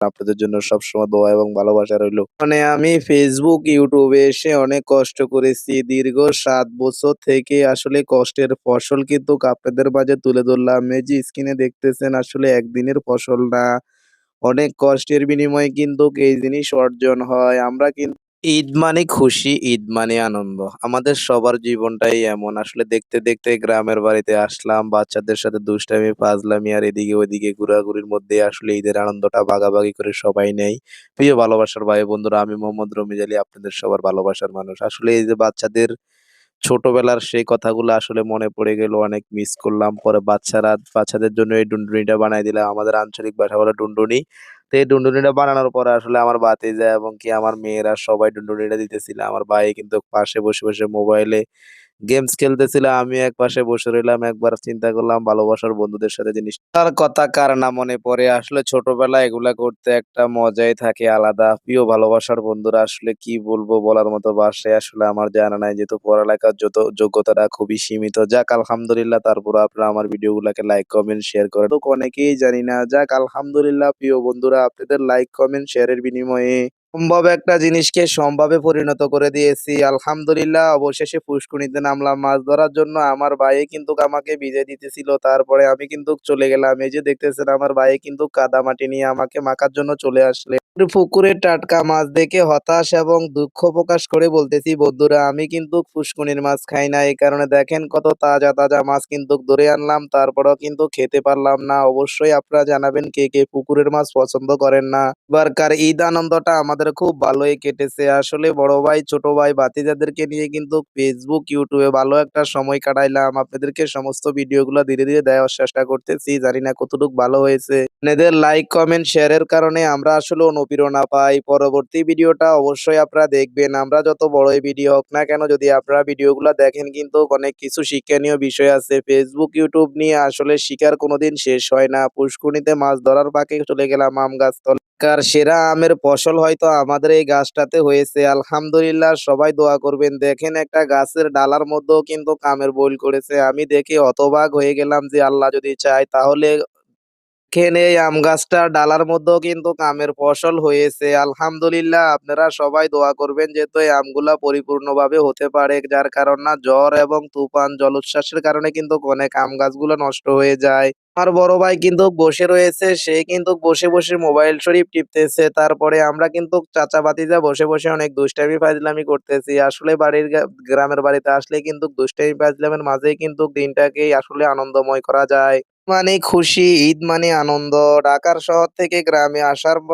আপনাদের জন্য সবসময় দোয়া এবং ভালোবাসা রইলো। মানে আমি Facebook, YouTube এ এসে অনেক কষ্ট করেছি। দীর্ঘ ৭ বছর থেকে আসলে কষ্টের ফসল কিন্তু আপনাদের মাঝে তুলে ধরলাম। এই যে স্ক্রিনে দেখতেছেন আসলে একদিনের ফসল না। অনেক কষ্টের বিনিময়ে কিন্তু এই জিনিস অর্জন হয়। আমরা কিন্তু ঈদ মানে খুশি, ঈদ মানে আনন্দ। আমাদের সবার জীবনটাই এমন। আসলে দেখতে, দেখতে গ্রামের বাড়িতে আসলাম। বাচ্চাদের সাথে দুষ্টামি, ফাজলামি আর এদিকে ওদিকে ঘোরাঘুরির মধ্যে আসলে ঈদের আনন্দটা ভাগাভাগি করে সবাই নেয়। প্রিয় ভালোবাসার ভাই বন্ধুরা, আমি মোহাম্মদ রমিজ আলী আপনাদের সবার ভালোবাসার মানুষ। আসলে এই যে বাচ্চাদের ছোটবেলার সেই কথাগুলো আসলে মনে পড়ে গেল। অনেক মিস করলাম। পরে বাচ্চাদের জন্য এই ডুনডুনিটা বানায় দিলাম। আমাদের আঞ্চলিক ভাষা বলে ডুনডুনি। তো এই ডুনডুনিটা বানানোর পরে আসলে আমার ভাতিজা এবং কি আমার মেয়েরা সবাই ডুনডুনিটা দিতেছিল। আমার ভাই কিন্তু পাশে বসে, বসে মোবাইলে গেমস খেলতেছিল। আমি একপাশে বসে রইলাম। একবার চিন্তা করলাম ভালোবাসার বন্ধুদের সাথে জিনিসটার কথা কার না মনে পড়ে। আসলে ছোটবেলায় এগুলা করতে একটা মজাই থাকে আলাদা। প্রিয় ভালোবাসার বন্ধুরা আসলে কি বলবো বলার মতো ভাষাই আসলে আমার জানা নাই। যেহেতু পড়ালেখার যোগ্যতাটা খুবই সীমিত। যাক আলহামদুলিল্লাহ তারপরেও আপনারা আমার ভিডিওগুলাকে লাইক, কমেন্ট, শেয়ার করেন। তো অনেকেই জানি না। যাক আলহামদুলিল্লাহ প্রিয় বন্ধুরা আপনাদের লাইক, কমেন্ট, শেয়ারের বিনিময়ে সম্ভব একটা জিনিসকে সম্ভবে পরিণত করে দিয়েছি। আলহামদুলিল্লাহ অবশেষে পুষ্কুনিতে নামলাম মাছ ধরার জন্য। আমার ভাই কিন্তু আমাকে ভিজে দিতেছিল। তারপরে আমি কিন্তু চলে গেলাম। এই যে দেখতেছেন আমার ভাই কিন্তু কাদামাটি নিয়ে আমাকে মাখার জন্য চলে আসলেন। পুকুরের টাটকা মাছ দেখে হতাশ এবং দুঃখ প্রকাশ করে বলতেছি বন্ধুরা আমি কিন্তু পুষ্কুনির মাছ খাই না। এই কারণে দেখেন কত তাজা, তাজা মাছ কিন্তু ধরে আনলাম। তারপরেও কিন্তু খেতে পারলাম না। অবশ্যই আপনারা জানাবেন কে, কে পুকুরের মাছ পছন্দ করেন না। এবারকার ঈদ আনন্দটা আমাদের খুব ভালোই কেটেছে। আসলে বড় ভাই, ছোট ভাই, ভাতিজাদেরকে নিয়ে কিন্তু Facebook, YouTube এ ভালো একটা সময় কাটাইলাম। আপনাদেরকে সমস্ত ভিডিওগুলা ধীরে, ধীরে দেওয়ার চেষ্টা করতেছি। জানি না কতটুক ভালো হয়েছে। আপনাদের লাইক, কমেন্ট, শেয়ারের কারণে আমরা আসলে অনুপ্রেরণা পাই। পরবর্তী ভিডিওটা অবশ্যই আপনারা দেখবেন। আমরা যত বড়ই ভিডিও হোক না কেন যদি আপনারা ভিডিওগুলা দেখেন কিন্তু অনেক কিছু শিক্ষণীয় বিষয় আছে। Facebook, YouTube নিয়ে আসলে শিখার কোনোদিন শেষ হয় না। পুষ্কুনিতে মাছ ধরার ফাঁকে চলে গেলাম আম গাছতলায়। কার সেরা আমের ফসল হয়তো আমাদের এই গাছটাতে হয়েছে। আলহামদুলিল্লাহ সবাই দোয়া করবেন। দেখেন একটা গাছের ডালার মধ্যেও কিন্তু আমের বোল করেছে। আমি দেখে হতবাক হয়ে গেলাম যে আল্লাহ যদি চায় তাহলে দেখেন এই আম গাছটার ডালার মধ্যেও কিন্তু আমের ফসল হয়েছে। আলহামদুলিল্লাহ আপনারা সবাই দোয়া করবেন যেহেতু এই আমগুলা পরিপূর্ণভাবে হতে পারে। যার কারণ না ঝড় এবং তুফান, জলোচ্ছ্বাসের কারণে কিন্তু অনেক আম গাছগুলো নষ্ট হয়ে যায়। আমার বড় ভাই কিন্তু বসে রয়েছে। সে কিন্তু বসে, বসে মোবাইল শরীফ টিপতেছে। তারপরে আমরা কিন্তু চাচা ভাতিজা বসে, বসে অনেক দুষ্টামি ফাজলামি করতেছি। আসলে গ্রামের বাড়িতে আসলে কিন্তু দুষ্টামি ফাজলামের মাঝেই কিন্তু দিনটাকেই আসলে আনন্দময় করা যায়। মানে খুশি, ঈদ মানে আনন্দ। ঢাকার শহর থেকে গ্রামে আসার পর